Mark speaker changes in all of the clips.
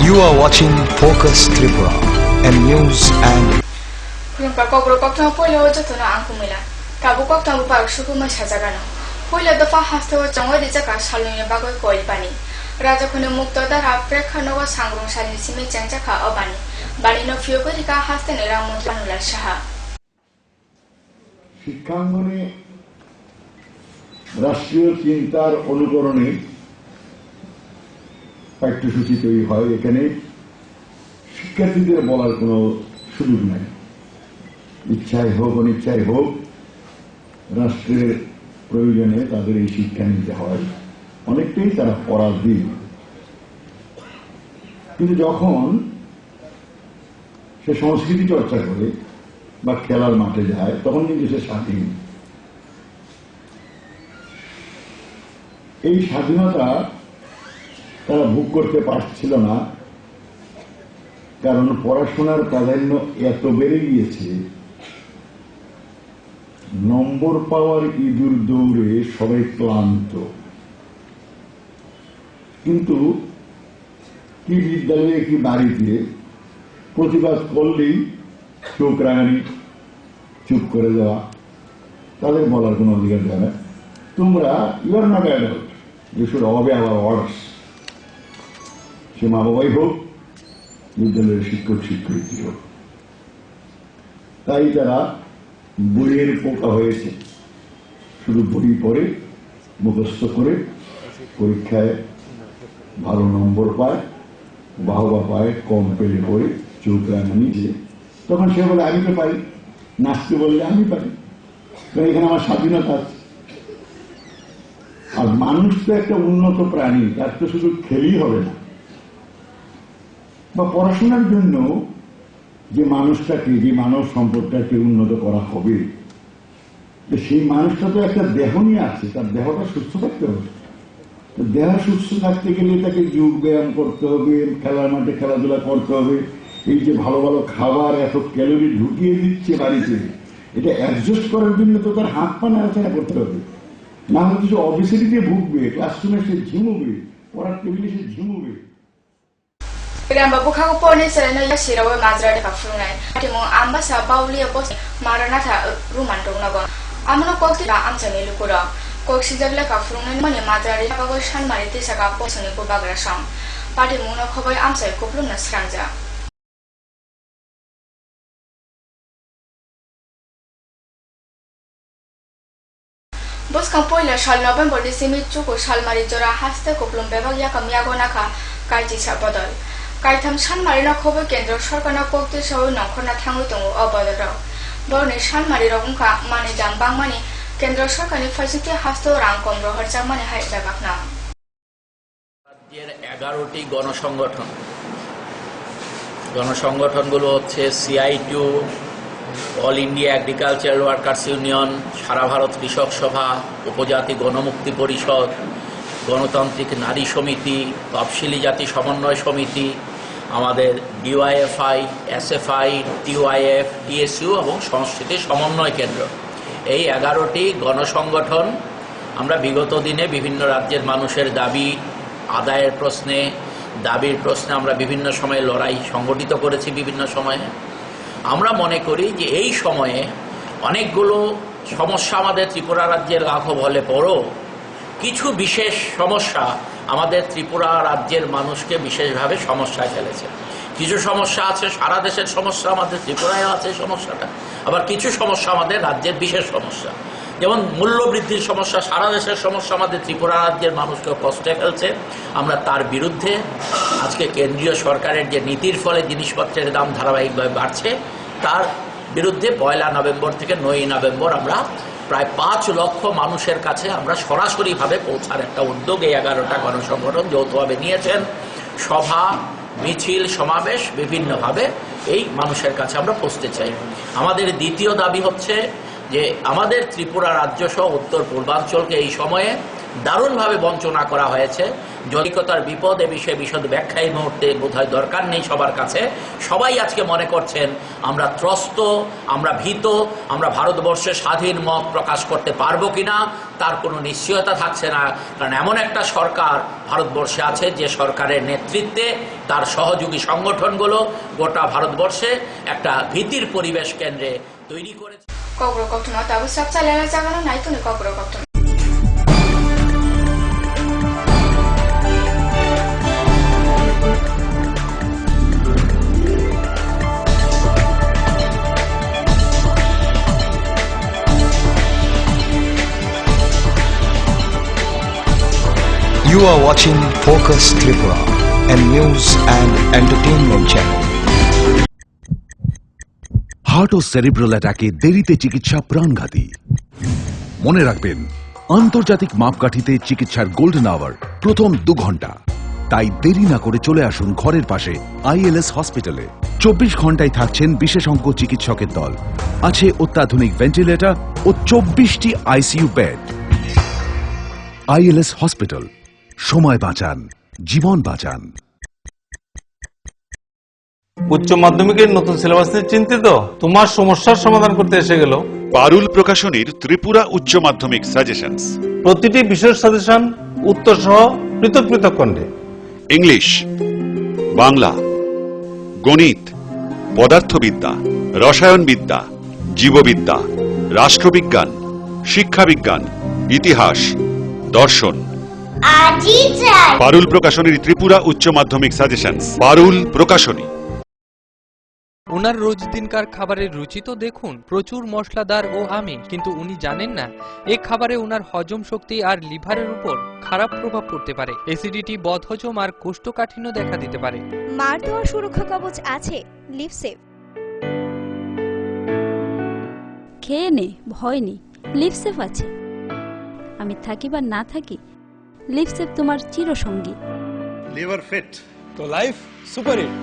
Speaker 1: You are watching Focus Tripura and news and
Speaker 2: Kurumpa kobro koktang poilo jotona angkumila. Kabu koktang bupa sukuma sajagano. Poilo dafa hasto changwa di jaka salunya bagoi koi pani. Raja kune mukto dara prekha nogo sangrung sani sime changchaka obani. Bali no fiyokorika haste nera mutlanula shaha.
Speaker 3: শিক্ষাঙ্গনে রাষ্ট্রীয় চিন্তার অনুকরণে পাঠ্যসূচি তৈরি হয়। এখানে শিক্ষার্থীদের বলার কোনো সুযোগ নাই। ইচ্ছায় হোক অনিচ্ছায় হোক রাষ্ট্রের প্রয়োজনে তাদের এই শিক্ষা নিতে হয়। অনেকটাই তারা পরাধীন। কিন্তু যখন সে সংস্কৃতি চর্চা করে বা খেলার মাঠে যায় তখন কিন্তু সে স্বাধীন। এই স্বাধীনতা তারা ভোগ করতে পারছিল না, কারণ পড়াশোনার প্রাধান্য এত বেড়ে গিয়েছে। নম্বর পাওয়ার ইঁদুর দৌড়ে সবাই ক্লান্ত। কিন্তু কি বিদ্যালয়ে কি বাড়িতে প্রতিবাদ করলেই চোখ রাঙানি, চুপ করে দেওয়া, তাদের বলার কোনো অধিকার দেয় না। তোমরা your not adult, you should obey our orders. সে মা বাবাই হোক, বিদ্যালয়ের শিক্ষক শিক্ষয়িত্রী হোক। তাই তারা বইয়ের পোকা হয়েছে। শুধু বই পড়ে মুখস্থ করে পরীক্ষায় ভালো নম্বর পায়, বাহবা পায়, কম পেলে পড়ে চোখ রাঙানি যে তখন সে বলে আমি তো পারি, নাচতে বললে আমি পারি, কারণ এখানে আমার স্বাধীনতা আছে। আর মানুষ তো একটা উন্নত প্রাণী, তার তো শুধু খেলেই হবে না, বা পড়াশোনার জন্য যে মানুষটাকে, যে মানব সম্পদটাকে উন্নত করা হবে, সেই মানুষটা তো একটা দেহ নিয়ে আছে, তার দেহটা সুস্থ থাকতে হবে। দেহ সুস্থ থাকতে গেলে তাকে যোগ ব্যায়াম করতে হবে, খেলার মাঠে খেলাধুলা করতে হবে। এই যে ভালো ভালো খাবার এত ক্যালোরি ঢুকিয়ে দিচ্ছে বাড়িতে, এটা অ্যাডজাস্ট করার জন্য তো তার হাত পা নাড়াচাড়া করতে হবে। না হলে কিছু অবিসিটিতে ভুগবে, ক্লাসরুমে সে ঝিমুবে, পড়ার টেবিলে সে ঝিমুবে।
Speaker 2: Ramba bukhago pone serena yashirawe mazrade ka frunai. Atimo ambasa baulia bos maranatha rumantong nago. Amno kokti ra amchani lukura. Koksi jagla ka frunai mane mazrade ka go shan mari tisa ka posani ko bagra sam. Pati muno khobai amsai koplum na srangja. Bos ka poila shal November disimi chuko shal mari jora haste koplum bebagya kamyago naka kaiji sa bodol. Kaitam Sanmarina Kobe Kendra Shorkana Kokti Show Nokona Tangutu Obodoro. Borne Sanmari Rogunka, Mani Jambang Mani, Kendra Shorkani Facility Hasto Rankom Rohar Jamani Hai Babakna.
Speaker 4: রাজ্যের 11টি গণসংগঠনগুলো হচ্ছে CI2, all India agricultural workers union, সারা ভারত কৃষক সভা, উপজাতি গণমুক্তি পরিষদ, গণতান্ত্রিক নারী সমিতি, তফসিলি জাতি সমন্বয় সমিতি, আমাদের DYFI, SFI, TYF, TSU এবং সংস্কৃতি সমন্বয় কেন্দ্র। এই 11টি গণসংগঠন আমরা বিগত দিনে বিভিন্ন রাজ্যের মানুষের দাবি আদায়ের প্রশ্নে, দাবির প্রশ্নে আমরা বিভিন্ন সময়ে লড়াই সংগঠিত করেছি। বিভিন্ন সময়ে আমরা মনে করি যে এই সময়ে অনেকগুলো সমস্যা আমাদের ত্রিপুরা রাজ্যের লাঘব হলে পরও কিছু বিশেষ সমস্যা আমাদের ত্রিপুরা রাজ্যের মানুষকে বিশেষভাবে সমস্যায় ফেলেছে। কিছু সমস্যা আছে, সারা দেশের সমস্যা, আমাদের ত্রিপুরায় আছে সমস্যাটা। আবার কিছু সমস্যা আমাদের রাজ্যের বিশেষ সমস্যা, যেমন মূল্যবৃদ্ধির সমস্যা, সারা দেশের সমস্যা আমাদের ত্রিপুরা রাজ্যের মানুষকে কষ্টে ফেলছে। আমরা তার বিরুদ্ধে আজকে কেন্দ্রীয় সরকারের যে নীতির ফলে জিনিসপত্রের দাম ধারাবাহিকভাবে বাড়ছে, তার বিরুদ্ধে 1 নভেম্বর থেকে 9 নভেম্বর আমরা প্রায় 5 লক্ষ মানুষের কাছে আমরা সরাসরিভাবে পৌঁছার একটা উদ্যোগ এই 11টা গণসংগঠন যৌথভাবে নিয়েছেন। সভা, মিছিল, সমাবেশ বিভিন্নভাবে এই মানুষের কাছে আমরা পৌঁছতে চাই। আমাদের দ্বিতীয় দাবি হচ্ছে যে আমাদের ত্রিপুরা রাজ্য সহ উত্তর পূর্বাঞ্চলকে এই সময়ে দারুণভাবে বঞ্চনা করা হয়েছে। জৈবিকতার বিপদ এ বিষয়ে বিশদ ব্যাখ্যা এই মুহূর্তে বোধহয় দরকার নেই সবার কাছে। সবাই আজকে মনে করছেন আমরা ত্রস্ত, আমরা ভীত, আমরা ভারতবর্ষে স্বাধীন মত প্রকাশ করতে পারবো কিনা তার কোনো নিশ্চয়তা থাকছে না। কারণ এমন একটা সরকার ভারতবর্ষে আছে যে সরকারের নেতৃত্বে তার সহযোগী সংগঠনগুলো গোটা ভারতবর্ষে একটা ভীতির পরিবেশ কেন্দ্রে তৈরি করেছে।
Speaker 2: কগ্র কটনা তাবু সব চালেলা জাগানো নাই তুমি কগ্র কটনা।
Speaker 1: You are watching Focus Tripura, a news and entertainment channel.
Speaker 5: Heart ও সেরিব্রাল অ্যাটাকে দেরিতে চিকিৎসা প্রাণঘাতী। মনে রাখবেন, আন্তর্জাতিক মাপকাঠিতে চিকিৎসার গোল্ডেন আওয়ার প্রথম 2 ঘন্টা। তাই দেরি না করে চলে আসুন ঘরের পাশে ILS হসপিটালে। 24 ঘন্টায় থাকছেন বিশেষজ্ঞ চিকিৎসকের দল, আছে অত্যাধুনিক ভেন্টিলেটর ও 24টি ICU বেড। ILS হসপিটাল, সময় বাঁচান, জীবন বাঁচান।
Speaker 6: উচ্চ মাধ্যমিকের নতুন সিলেবাস নিয়ে চিন্তিত? তোমার সমস্যার সমাধান করতে এসে গেল
Speaker 7: পারুল প্রকাশনীর ত্রিপুরা উচ্চ মাধ্যমিক সাজেশনস।
Speaker 6: প্রতিটি বিষয়ের সাজেশন উত্তর সহ পৃথক পৃথক খণ্ডে।
Speaker 7: ইংলিশ, বাংলা, গণিত, পদার্থবিদ্যা, রসায়নবিদ্যা, জীববিদ্যা, রাষ্ট্রবিজ্ঞান, শিক্ষাবিজ্ঞান, ইতিহাস, দর্শন। পারুল প্রকাশনীর ত্রিপুরা উচ্চ মাধ্যমিক সাজেশনস। পারুল প্রকাশনী।
Speaker 8: ওনার রোজ দিনকার খাবারের রুচি তো দেখুন, প্রচুর মশলাদার ও আমিষ। কিন্তু উনি জানেন না এই খাবারে ওনার হজম শক্তি আর লিভারের উপর খারাপ প্রভাব পড়তে পারে। অ্যাসিডিটি, বদহজম আর কোষ্ঠকাঠিন্য দেখা দিতে পারে।
Speaker 9: মার দেওয়া সুরক্ষা কবচ আছে লিভসেভ।
Speaker 10: খেয়ে নে, ভয় নেই, লিভসেভ আছে। আমি থাকি বা না থাকি, লিভসেভ তোমার চিরসঙ্গী।
Speaker 11: লিভার ফিট তো লাইফ সুপার হিট।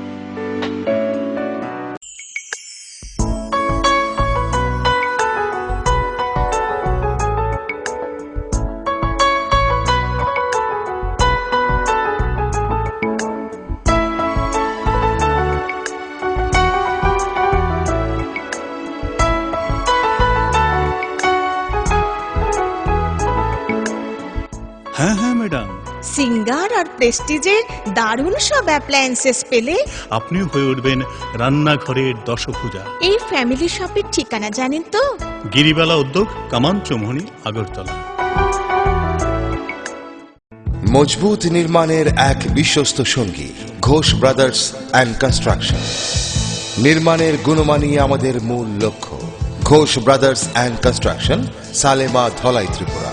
Speaker 12: হ্যাঁ হ্যাঁ ম্যাডাম,
Speaker 13: সিঙ্গার আর প্রেস্টিজের দারুণ সব অ্যাপ্লায়েন্সেস পেলে
Speaker 12: আপনিও হয়ে উঠবেন রান্নাঘরের দশভুজা।
Speaker 13: এই ফ্যামিলি শপের ঠিকানা জানেন তো?
Speaker 12: গিরিবালা উদ্যোগ, কামান চৌমুহনী, আগরতলা।
Speaker 14: মজবুত নির্মাণের এক বিশ্বস্ত সঙ্গী ঘোষ ব্রাদার্স অ্যান্ড কনস্ট্রাকশন। নির্মাণের গুণমানই আমাদের মূল লক্ষ্য। Ghosh brothers and construction, Salema, Dhalai, Tripura.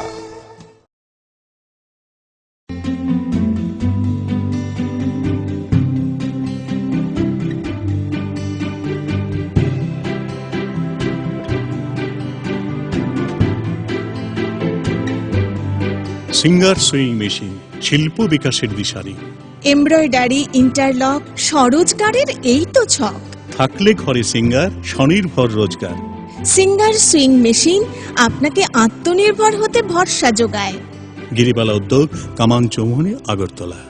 Speaker 12: Singer sewing machine, শিল্প বিকাশের দিশারি।
Speaker 13: এমব্রয়ডারি, ইন্টারলক, স্বরোজগারের এই তো ছক।
Speaker 12: থাকলে ঘরে সিঙ্গার, স্বনির্ভর রোজগার।
Speaker 13: সিঙ্গার সুইং মেশিন আপনাকে আত্মনির্ভর হতে ভরসা যোগায়।
Speaker 12: গিরিবালা উদ্যোগ, কামান Chowmuhani, Agartala.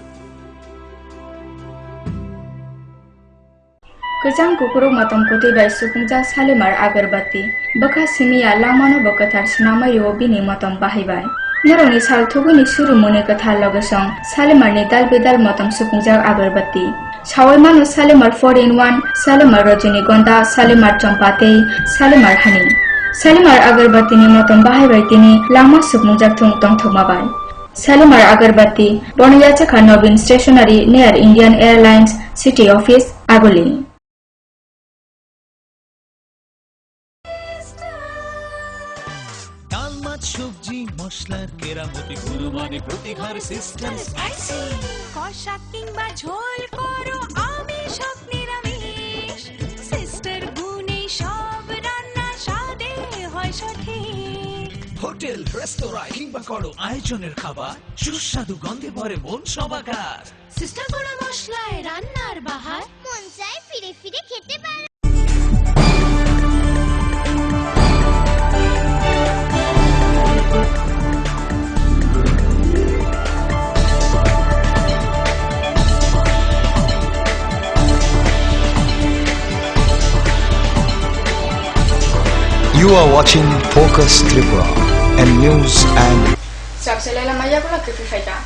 Speaker 2: Kejang kukuruk matom kuti bai supungja salimar agarbati. Baka simia lamano bakatar sinamayo bini matom bahibai. Naroni sal thuguni suru mune kathar logesong salimar ni dal bedal matom supungja agarbati. Sawai mano salimar 4-in-1, salimar rajinigonda, salimar champatei, salimar honey. Salimar agarbati ni matom bahibai tini lama supungja thung tong thumabai. Salimar agarbati Bonayachaka Nobin Stationery near Indian Airlines City Office, Agoli.
Speaker 15: সবজি মশলার কেরামতি গুরুমানি প্রতি ঘর system spicy
Speaker 9: কষা কিংবা ঝোল করো আমিষ সব নিরামিষ সিস্টার গুনি সব রান্না স্বাদে হয় সঠিক।
Speaker 15: হোটেল, রেস্তোরাঁ কিংবা করো আয়োজনের খাবার সুস্বাদু গন্ধে ভরে মন সবাকার।
Speaker 9: সিস্টার গুঁড়ো মশলায় রান্নার বাহার মন চায় ফিরে ফিরে খেতে পারে।
Speaker 1: You are watching Focus Tripura and news and
Speaker 2: Sakselala Mayakula Kififaita.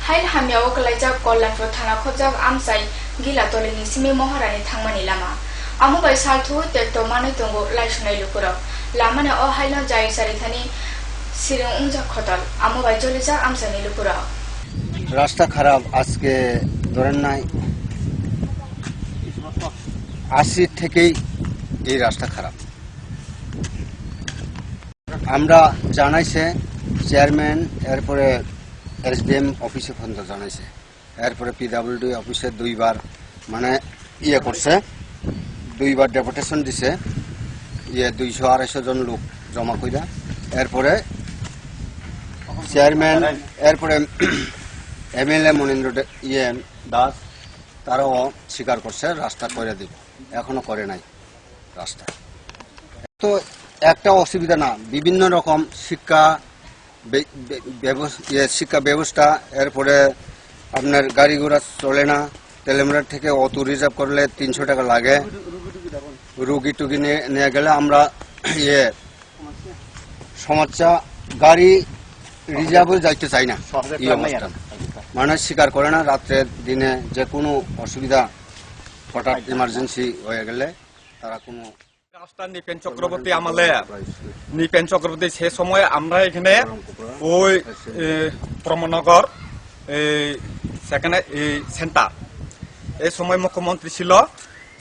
Speaker 2: Hail Hamiao Kalaja Kolan for Tana Kozak Amsai, Gila Tolini Simi Moharani Tangmani Lama. Amubai Saltu, Tekto Manitungo, Lashna Lukura. Lamana or Haila Jai Saritani, Sirin Unja Kotal, Amubai Jolisa Amsani Lukura.
Speaker 16: রাস্তা খারাপ আজকে ধরেন নাই 80 থেকেই এই রাস্তা খারাপ আমরা জানাইছে চেয়ারম্যান এরপরে এসডিএম অফিসে ফোন জানাইছে এরপরে পিডব্লিউডি অফিসে দুইবার মানে করছে দুইবার ডেপুটেশন দিছে 200-250 জন লোক জমা কইরা এরপরে চেয়ারম্যান এরপরে এমএলএ মনিন্দ্র দাস তারাও স্বীকার করছে রাস্তা করে দিব এখনো করে নাই রাস্তা তো একটা অসুবিধা না বিভিন্ন রকম শিক্ষা ব্যবস্থা এরপরে আপনার গাড়ি ঘোড়া চলে না তেলেমুড়ার থেকে অটো রিজার্ভ করলে 300 টাকা লাগে রুগী টুগি নিয়ে গেলে আমরা সমস্যা গাড়ি রিজার্ভে যাইতে চাই না এই অবস্থা মানুষ স্বীকার করে না রাত্রে দিনে যে কোনো অসুবিধা হঠাৎ ইমার্জেন্সি হয়ে গেলে তারা কোনো
Speaker 11: রাস্তা নিপেন চক্রবর্তী আমলে নিপেন চক্রবর্তী সে সময় আমরা এখানে ওই প্রমনগর সেখানে সেন্টার এই সময় মুখ্যমন্ত্রী ছিল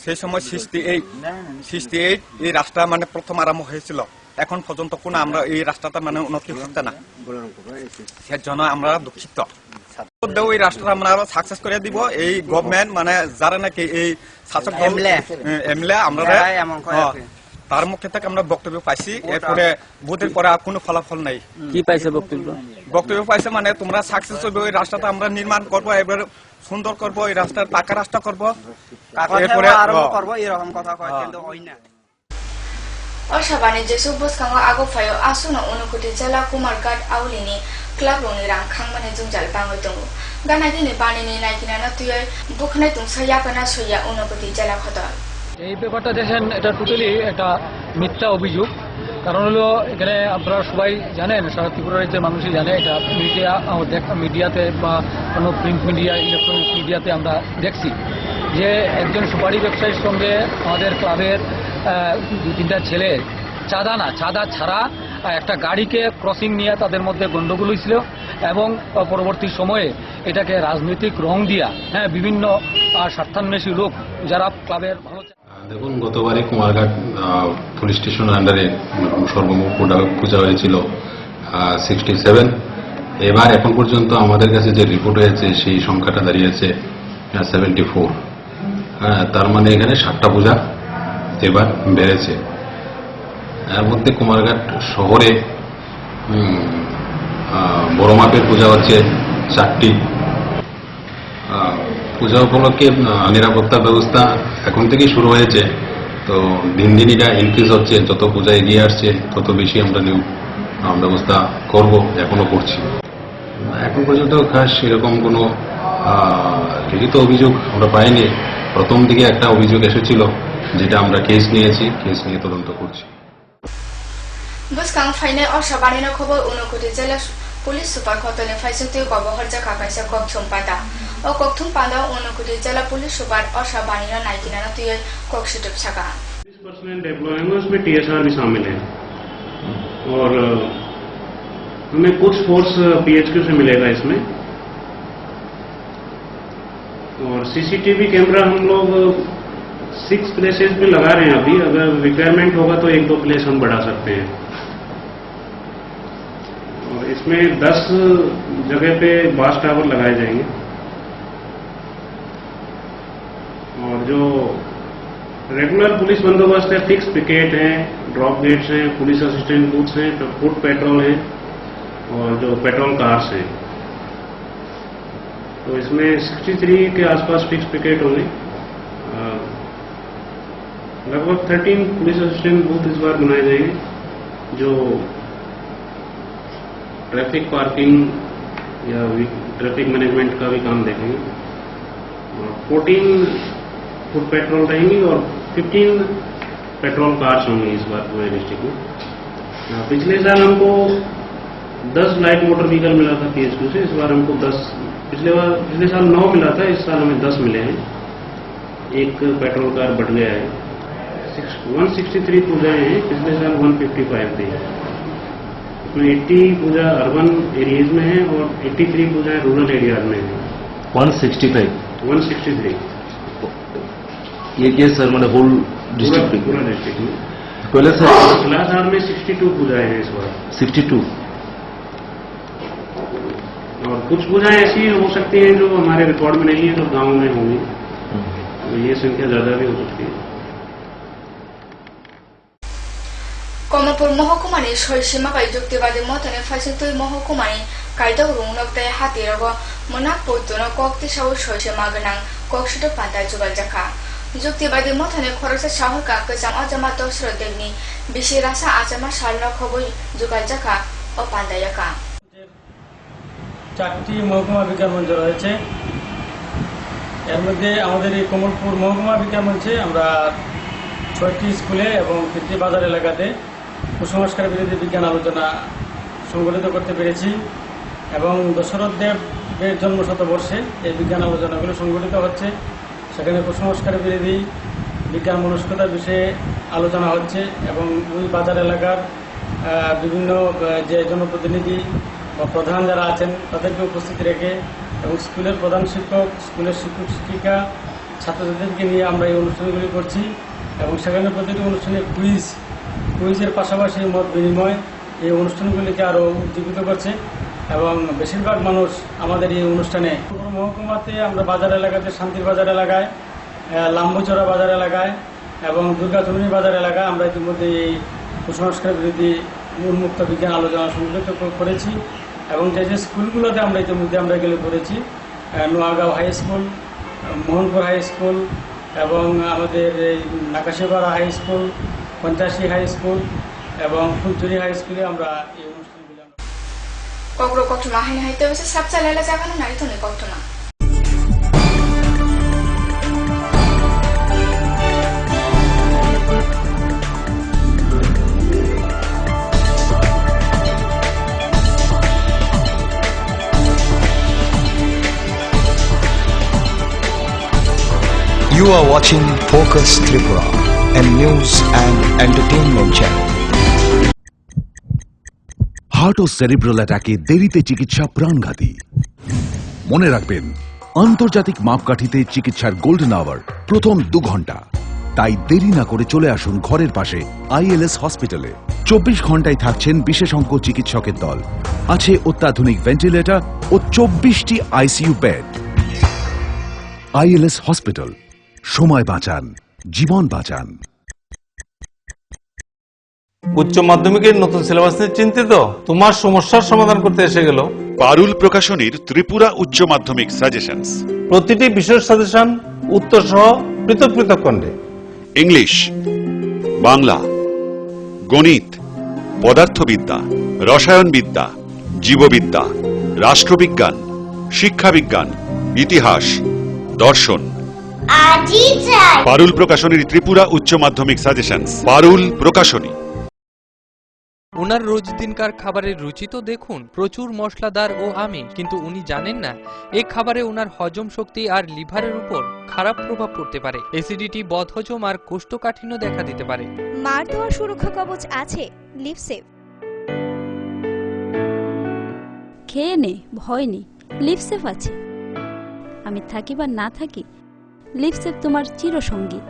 Speaker 11: সেই সময় 68 এই রাস্তা মানে প্রথম আরম্ভ হয়েছিল এখন পর্যন্ত কোনো আমরা এই রাস্তাটা মানে উন্নতি হচ্ছে না সেজন্য আমরা দুঃখিত এই রাস্তাটা আমরা সাকসেস করে দিব এই গভর্নমেন্ট মানে যারা নাকি এই শাসক এমএলএ আমরা তার মুখে থেকে আমরা বক্তব্য পাইছি এরপরে ভোটের পরে কোনো ফলাফল নাই
Speaker 17: কি পাইছে বক্তব্য
Speaker 11: পাইছে মানে তোমরা সাকসেস হবে ওই রাস্তাটা আমরা নির্মাণ করব এবার সুন্দর করব এই রাস্তার পাকা রাস্তা করব এরপরে আরম্ভ করব এরকম কথা কয় কিন্তু হয় না
Speaker 2: Osha Banije Subus Kanga Agofayo Asuna Unukuti Jala Kumargat Aulini Club Loni Rang Kangmane Jungjal Bangotungu Ganadini Banini Naikina Natuya Buknetung Sayakana Suya Unukuti Jala Hotel.
Speaker 17: এই ব্যাপারটা দেখেন এটা টোটালি একটা মিথ্যা অভিযোগ কারণ হলো এখানে আপনারা সবাই জানেন সারা ত্রিপুরার যে মানুষই জানে এটা মিডিয়াতে বা কোনো প্রিন্ট মিডিয়া ইলেকট্রনিক মিডিয়াতে আমরা দেখছি যে একজন সুপারি ব্যবসায়ীর সঙ্গে আমাদের ক্লাবের 2-3টা ছেলে চাঁদা ছাড়া একটা গাড়িকে ক্রসিং নিয়ে তাদের মধ্যে গন্ডগোল হয়েছিল এবং পরবর্তী সময়ে এটাকে রাজনৈতিক রং দিয়া বিভিন্ন স্বার্থান্বেষী লোক যারা ক্লাবের ভালো
Speaker 18: দেখুন গতবারে কুমারঘাট পুলিশ স্টেশনের আন্ডারে সর্বমোট পূজা হয়েছিল 67 এবার এখন পর্যন্ত আমাদের কাছে যে রিপোর্ট হয়েছে সেই সংখ্যাটা দাঁড়িয়েছে 74 তার মানে এখানে 7টা পূজা এবার বেড়েছে এর মধ্যে কুমারঘাট শহরে বড় মাপের পূজা হচ্ছে 4টি পূজা উপলক্ষে নিরাপত্তা ব্যবস্থা এখন থেকেই শুরু হয়েছে তো দিন দিন এটা ইনক্রিজ হচ্ছে যত পূজা এগিয়ে আসছে তত বেশি আমরা ব্যবস্থা করব এখনো করছি এখন পর্যন্ত খাস এরকম কোনো লিখিত অভিযোগ আমরা পাইনি প্রথম দিকে একটা অভিযোগ এসেছিল যেটা আমরা কেস নিয়ে তদন্ত করছি
Speaker 2: Buskang Fine Osha Banino Kobo Unukuti Jala Police Super Cotton Faisute Gobo Horja Kakasa Koktum Pata or Koktum Panda Unukuti Jala Police Super Osha Banino Naikina Natuya Kokshutup Saka.
Speaker 19: Personal deployments में TSR भी शामिल है और हमें कुछ force PHQ से मिलेगा इसमें और सीसीटीवी कैमरा हम लोग 6 प्लेसेस पे लगा रहे हैं अभी अगर रिक्वायरमेंट होगा तो 1-2 प्लेस हम बढ़ा सकते हैं और इसमें 10 जगह पे बास टावर लगाए जाएंगे और जो रेगुलर पुलिस बंदोबस्त है फिक्स पिकेट है ड्रॉप गेट्स हैं पुलिस असिस्टेंट बूथ्स हैं फुट पेट्रोल हैं और जो पेट्रोल कार्स हैं तो इसमें 63 के आसपास फिक्स पिकेट होंगे लगभग 13 पुलिस असिस्टेंट बूथ इस बार बनाए जाएंगे जो ट्रैफिक पार्किंग या ट्रैफिक मैनेजमेंट का भी काम देखेंगे 14 फुट पेट्रोल रहेंगी और 15 पेट्रोल कार्स होंगे इस बार पूरे डिस्ट्रिक्ट में। पिछले साल हमको 10 लाइट मोटर व्हीकल मिला था PSQ से, इस बार हमको 10, पिछले साल 9 मिला था, इस साल हमें 10 मिले हैं। एक पेट्रोल कार बढ़ गया है। 163 पूजाएं हैं, पिछले साल 155 थी। उसमें 80 पूजा अर्बन एरियाज में है और 83 पूजाएं रूरल एरियाज में है। 163
Speaker 20: ये क्या सर, मैंने होल डिस्ट्रिक्ट
Speaker 19: पूरा डिस्ट्रिक्ट में।
Speaker 20: पहले से
Speaker 19: पिछला साल में 62 पूजाएं हैं इस बार।
Speaker 20: 62
Speaker 19: और कुछ पूजाएं ऐसी हो सकती हैं जो हमारे रिकॉर्ड में नहीं है, जो गांव में होंगी, तो ये संख्या ज्यादा भी हो सकती है।
Speaker 2: কমলপুর মহকুমানি সহিসীমাকাই যুক্তিবাদী মতনে ফাইসিতুই মহকুমানি কাইদক রুংনকতাই হাতিরগ মনাক পৈতুন কক্তি সাউ সহিসীমা গনাং ককসুটো পান্তা জুগাল জাখা যুক্তিবাদী মতনে খরচা সাহকা কজাম অজামা দশর দেবনি বিশি রাসা আজামা সালন খবই জুগাল জাখা ও পান্দায়াকা।
Speaker 17: 4টি মহকুমা বিজ্ঞান মঞ্চ রয়েছে। এর মধ্যে আমাদের এই কমলপুর মহকুমা বিজ্ঞান মঞ্চে আমরা 6টি স্কুলে এবং 3টি বাজার এলাকাতে কুসংস্কার বিরোধী বিজ্ঞান আলোচনা সংগঠিত করতে পেরেছি এবং দশরথ দেবের জন্ম শতবর্ষে এই বিজ্ঞান আলোচনাগুলো সংগঠিত হচ্ছে। সেখানে কুসংস্কার বিরোধী বিজ্ঞান মনস্কতার বিষয়ে আলোচনা হচ্ছে এবং ওই বাজার এলাকার বিভিন্ন যে জনপ্রতিনিধি বা প্রধান যারা আছেন তাদেরকে উপস্থিত রেখে এবং স্কুলের প্রধান শিক্ষক, স্কুলের শিক্ষক শিক্ষিকা, ছাত্রছাত্রীদেরকে নিয়ে আমরা এই অনুষ্ঠানগুলি করছি এবং সেখানে প্রতিটি অনুষ্ঠানে কুইজের পাশাপাশি মত বিনিময় এই অনুষ্ঠানগুলিকে আরও উজ্জীবিত করছে এবং বেশিরভাগ মানুষ আমাদের এই অনুষ্ঠানে মহকুমাতে আমরা বাজার এলাকাতে শান্তির বাজার এলাকায়, লাম্বুচড়া বাজার এলাকায় এবং দুর্গাচরণী বাজার এলাকায় আমরা ইতিমধ্যে এই কুসংস্কার বিরোধী উন্মুক্ত বিজ্ঞান আলোচনা সংগঠিত করেছি এবং যে যে স্কুলগুলোতে আমরা ইতিমধ্যে আমরা এগুলো করেছি, Noagaon high school, Mohanpur high school এবং আমাদের এই Nakashipara high school, Panchashi high school এবং ফুলচুরি হাই স্কুলে আমরা এই অনুষ্ঠানগুলো
Speaker 2: কগ্র কটমা হাইনি হাইতে বসে সাবচালেলা জাগানো নারী তনে কটমা।
Speaker 1: You are watching Focus Tripura, a news and entertainment channel.
Speaker 5: Heart ও সেরিব্রাল অ্যাটাকে দেরিতে চিকিৎসা প্রাণঘাতী। মনে রাখবেন, আন্তর্জাতিক মাপকাঠিতে চিকিৎসার গোল্ডেন আওয়ার প্রথম 2 ঘন্টা। তাই দেরি না করে চলে আসুন ঘরের পাশে ILS হসপিটালে। 24 ঘন্টায় থাকছেন বিশেষজ্ঞ চিকিৎসকের দল, আছে অত্যাধুনিক ভেন্টিলেটর ও 24টি ICU বেড। ILS হসপিটাল, সময় বাঁচান, জীবন বাঁচান।
Speaker 6: উচ্চ মাধ্যমিকের নতুন সিলেবাস নিয়ে চিন্তিত? তোমার সমস্যার সমাধান করতে এসে গেল
Speaker 7: পারুল প্রকাশনীর ত্রিপুরা উচ্চ মাধ্যমিক সাজেশনস।
Speaker 6: প্রতিটি বিষয়ের সাজেশন উত্তর সহ পৃথক পৃথক খণ্ডে।
Speaker 7: ইংলিশ, বাংলা, গণিত, পদার্থবিদ্যা, রসায়নবিদ্যা, জীববিদ্যা, রাষ্ট্রবিজ্ঞান, শিক্ষাবিজ্ঞান, ইতিহাস, দর্শন। পারুল প্রকাশনীর ত্রিপুরা উচ্চ মাধ্যমিক সাজেশনস। পারুল প্রকাশনী।
Speaker 8: ওনার রোজ দিনকার খাবারের রুচি তো দেখুন, প্রচুর মশলাদার ও আমিষ, কিন্তু উনি জানেন না এই খাবারে ওনার হজম শক্তি আর লিভারের উপর খারাপ প্রভাব পড়তে পারে। অ্যাসিডিটি, বদহজম আর কোষ্ঠকাঠিন্য দেখা দিতে পারে।
Speaker 9: মার দেওয়া সুরক্ষা কবচ আছে লিভসেভ।
Speaker 10: খেয়ে নে, ভয় নেই, লিভসেভ আছে। আমি থাকি বা না থাকি, লিভসেভ তোমার চিরসঙ্গী।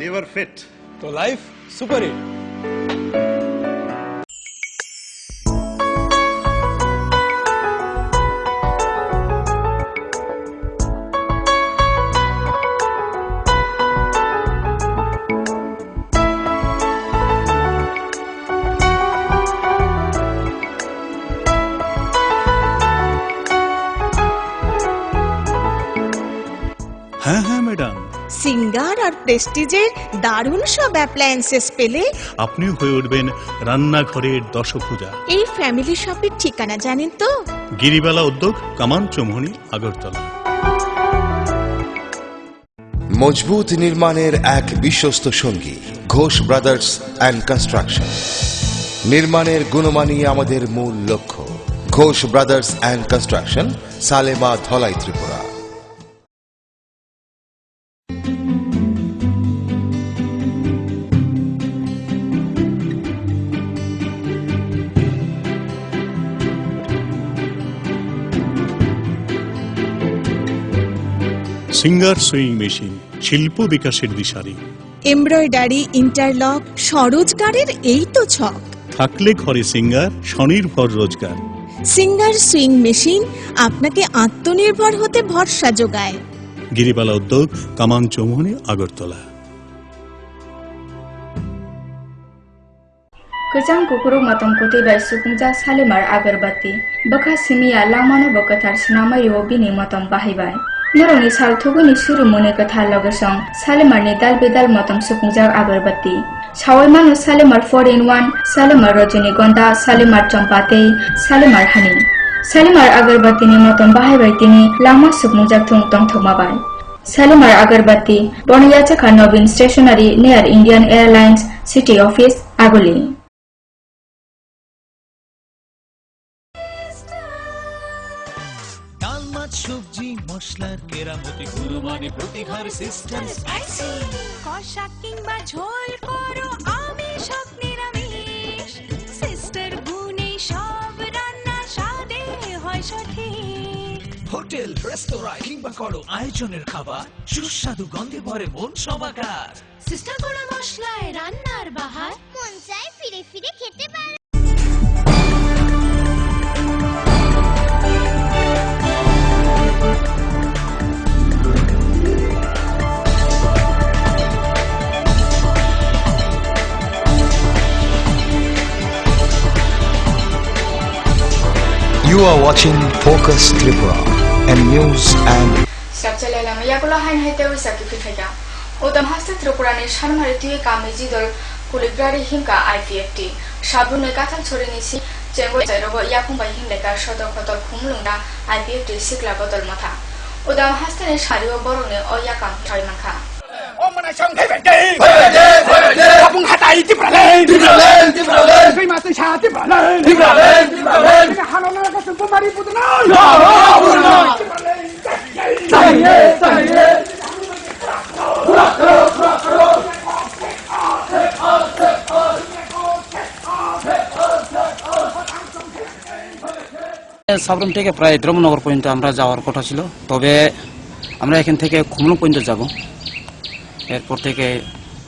Speaker 12: লিভার ফিট তো লাইফ সুপার হিট। হ্যাঁ হ্যাঁ ম্যাডাম,
Speaker 13: সিঙ্গার আর প্রেস্টিজের দারুণ সব অ্যাপ্লায়েন্সেস পেলে
Speaker 12: আপনিও হয়ে উঠবেন রান্নাঘরের দশভুজা।
Speaker 13: এই ফ্যামিলি শপের ঠিকানা জানেন তো?
Speaker 12: গিরিবালা উদ্যোগ, কামান চৌমুহনী, আগরতলা।
Speaker 14: মজবুত নির্মাণের এক বিশ্বস্ত সঙ্গী ঘোষ ব্রাদার্স অ্যান্ড কনস্ট্রাকশন। নির্মাণের গুণমানই আমাদের মূল লক্ষ্য। Ghosh brothers and construction, Salema, Dhalai, Tripura.
Speaker 12: Singer sewing machine, শিল্প বিকাশের দিশারি।
Speaker 13: এমব্রয়ডারি, ইন্টারলক, স্বরোজগারের এই তো ছক।
Speaker 12: থাকলে ঘরে সিঙ্গার, স্বনির্ভর রোজগার।
Speaker 13: সিঙ্গার সুইং মেশিন আপনাকে আত্মনির্ভর হতে ভরসা যোগায়।
Speaker 12: গিরিবালা উদ্যোগ, কামাং Chowmuhani, Agartala.
Speaker 2: Kejang kukuruk matom kuti bai sukungja Salimar agarbatti. Baka simia lamano bokatar sinamai bini matom bahibai. Noroni sal thuguni suru mone kathar logesong Salimar ni dal bedal matom sukungja agarbatti. Sawai manu Salimar 4-in-1, Salimar Rajinigonda, Salimar Champate, Salimar Honey. Salimar agarbatti ni matom bahibai tini lama sukungja thung tong thumabai. Salimar agarbatti Boniyachaka Novin Stationery near Indian Airlines City Office, Agoli.
Speaker 15: সবজি মশলার কেরামতি গুরুমানি প্রতি ঘর system spicy
Speaker 9: কষা কিংবা ঝোল করো আমিষ হোক নিরামিষ সিস্টার গুণে সব রান্না স্বাদে হয় সঠিক।
Speaker 15: হোটেল রেস্তোরাঁ কিংবা করো আয়োজনের খাবার সুস্বাদু গন্ধে ভরে মন সমাকার।
Speaker 9: সিস্টার গুঁড়ো মশলায় রান্নার বাহার মন চায় ফিরে ফিরে খেতে পারে।
Speaker 1: You are watching Focus Tripura and news and
Speaker 2: Sabjalala Mayakula Hain Hete Wisaki Fifeka. Odam Hasta Tripura ni Sharmari Tui Kamizidol Kulibrari Himka IPFT. Shabune Katal Sorinisi, Jengo Zerogo Yakumba Himleka Shodo Kotol Kumlunda IPFT Sikla Botol Mata. Odam Hasta ni Shario Borone Oyakam Toymanka.
Speaker 21: 어머나 정대변대 가붕 하다이 디브라렌 그이마트 샤 디브라렌 하나나 같은 뽀마리 부드나
Speaker 22: Sabroom থেকে প্রায় দ্রমনগর পর্যন্ত আমরা যাওয়ার কথা ছিল, তবে আমরা এখান থেকে খুমলুং পর্যন্ত যাব। এরপর থেকে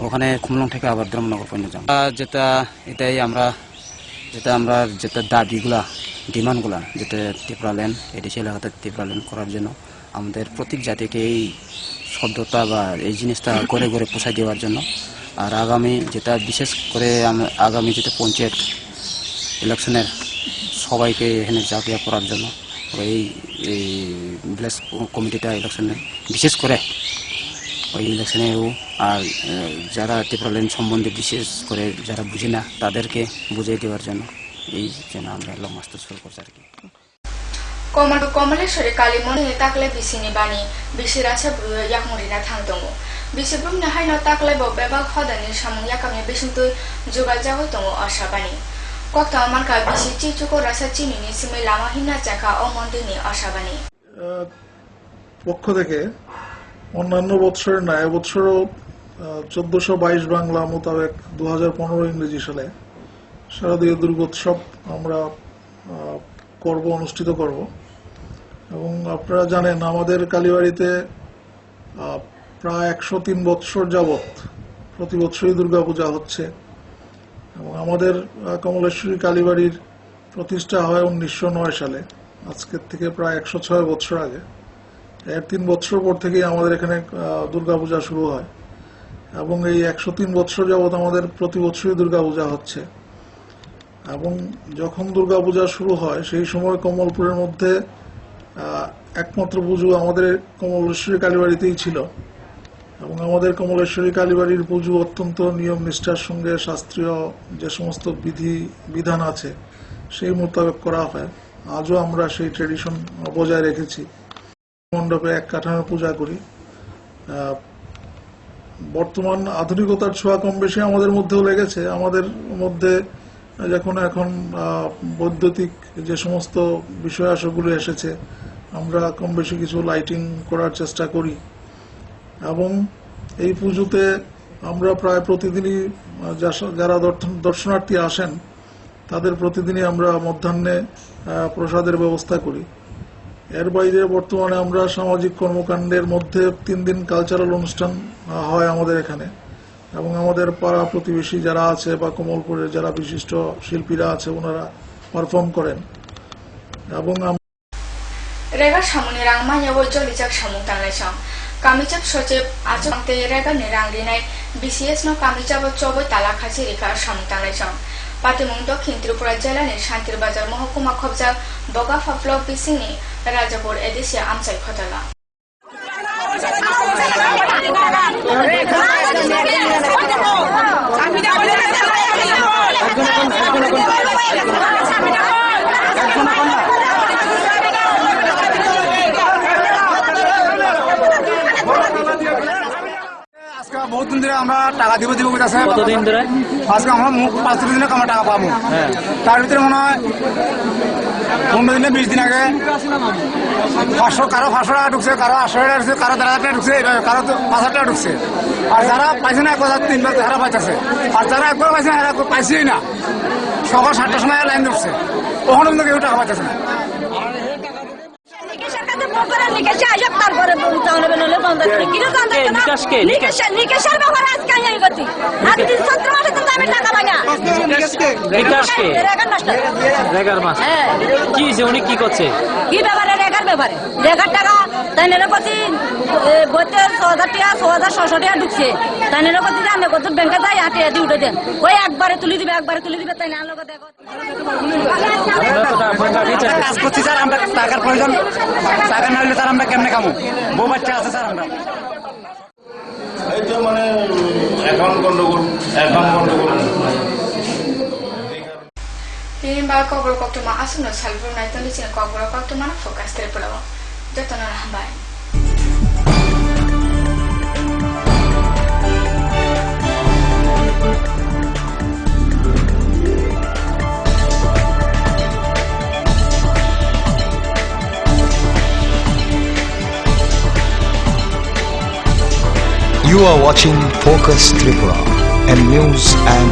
Speaker 22: ওখানে খুমলুং থেকে আবার দ্রমনগর পর্যন্ত যাব। যেটা দাবিগুলা, ডিমান্ডগুলা, যেটা ত্রিপুরা ল্যান্ড এডিসি এলাকাতে ত্রিপুরা ল্যান্ড করার জন্য আমাদের প্রত্যেক জাতিকে এই শব্দটা বা এই জিনিসটা করে করে পোষাই দেওয়ার জন্য। আর আগামী যেটা বিশেষ করে আগামী যেটা পঞ্চায়েত ইলেকশনের সবাইকে এখানে জাপিয়া করার জন্য এই ভিলেজ কমিটিটা ইলেকশনে বিশেষ করে ওই ইলেকশনেও আর যারা ত্রিপুরা ল্যান্ড সম্বন্ধে বিশেষ করে যারা বুঝে না তাদেরকে বুঝিয়ে দেওয়ার জন্য এই জন্য আমরা লংমার্চ শুরু করছি আর কি।
Speaker 2: কমলেশ্বরী কালীমণি তাকলে বিসিনি বাণী বিসির আছে ইয়াকমরিনা থাংদङ বিসিব্রুমনি হাইন তাকলে বেবাগ হদানি সামং ইয়াকামনি বিসিন্তু जुगाल जागो दङ आशाबाणी কক্তা মানকা বিসি চিচুকো রাসা চিনিনি সিমে লামা হিনা চাকা ও মন্দিনি আশাবাণী
Speaker 23: পক্ষ থেকে অন্যান্য বৎসরের ন্যায় বৎসরও 1422 বাংলা মোতাবেক 2015 ইংরেজি সালে শারদীয় দুর্গোৎসব আমরা অনুষ্ঠিত করব। এবং আপনারা জানেন আমাদের কালীবাড়িতে প্রায় 103 বৎসর যাবৎ প্রতি বছরই দুর্গাপূজা হচ্ছে। এবং আমাদের কমলেশ্বরী কালীবাড়ির প্রতিষ্ঠা হয় 1909 সালে, আজকের থেকে প্রায় 106 বছর আগে। এর 3 বছর পর থেকেই আমাদের এখানে দুর্গাপূজা শুরু হয় এবং এই 103 বছর যাবৎ আমাদের প্রতি বছরই দুর্গাপূজা হচ্ছে। এবং যখন দুর্গাপূজা শুরু হয় সেই সময় কমলপুরের মধ্যে একমাত্র পুজো আমাদের কমলেশ্বরী কালীবাড়িতেই ছিল। এবং আমাদের কমলেশ্বরী কালীবাড়ির পুজো অত্যন্ত নিয়ম নিষ্ঠার সঙ্গে শাস্ত্রীয় যে সমস্ত বিধান আছে সেই মোতাবেক করা হয়। আজও আমরা সেই ট্রেডিশন বজায় রেখেছি। মণ্ডপে এক কাঠামো পূজা করি। বর্তমান আধুনিকতার ছোঁয়া কম বেশি আমাদের মধ্যেও লেগেছে। আমাদের মধ্যে যখন এখন বৈদ্যুতিক যে সমস্ত বিষয়াশগুলো এসেছে, আমরা কম বেশি কিছু লাইটিং করার চেষ্টা করি এবং এই পুজোতে আমরা প্রায় প্রতিদিনই যারা দর্শনার্থী আসেন তাদের প্রতিদিনই আমরা মধ্যাহ্নে প্রসাদের ব্যবস্থা করি। এর বাইরে বর্তমানে আমরা সামাজিক কর্মকাণ্ডের মধ্যে 3 দিন কালচারাল অনুষ্ঠান হয় আমাদের এখানে, এবং আমাদের পাড়া প্রতিবেশী যারা আছে বা কমলপুরের যারা বিশিষ্ট শিল্পীরা আছে ওনারা পারফর্ম করেন। এবং
Speaker 2: रेगा सामुनि रां मायावो जलिजाक सामुं तांलायसं कामिचाब सचिब आचमते रेगा नि रां रिनाय बीसीएस नो कामिचाब चौबो ताला खासि रेखा सामुं तांलायसं पातिमुं दक्षिण त्रिपुरा जिल्लानि शान्तिर बाजार महकुमा खबजाक बगा फाफ्लो बिसिंनि राजापुर एडिसिया आमसाय खतला
Speaker 21: বহুত দিন ধরে আমরা টাকা দিব বলতেছে।
Speaker 3: কতদিন ধরে?
Speaker 21: আজকে আমরা 5 দিনে আমরা টাকা পাবো। তার ভিতরে মনে হয় 15 দিনে 20 দিন আগে 500 কারো 500 টাকা ঢুকছে, কারো 800 টাকা ঢুকছে, কারো 1000 টাকা ঢুকছে, কারো 5000 টাকা ঢুকছে। আর যারা পাইছে না 1,300 টাকা পাইতেছে, আর যারা একবার পাইছে এরা পাইছেই না। সকাল 7টার সময় লাইন ধরছে, ওখানে কিন্তু কেউ টাকা পাইতেছে না।
Speaker 3: উনি কি করছে?
Speaker 4: কি ব্যাপারে রেগার ব্যাপারে রেগার টাকা তাই প্রতি 6,000 টাকা 6,600 টাকা ঢুকছে। তাই প্রতি আমি কত ব্যাংকে যাই হাটে দিয়ে উঠে দেন, ওই একবারে তুলে দিবে তাই না লোক দেখো
Speaker 21: কাজ করছি স্যার, আমরা টাকার প্রয়োজন, টাকা না হলে স্যার আমরা কেমনে খাবো? বউ বাচ্চা আছে স্যার। আমরা
Speaker 16: এই তো মানে অ্যাকাউন্ট গন্ডগোল
Speaker 2: Pirimba kobro koktuma asuno salvo na itondi sin kobro koktuma na fokas tripulawo. Joto na hambay.
Speaker 1: You are watching Focus Tripura, and news and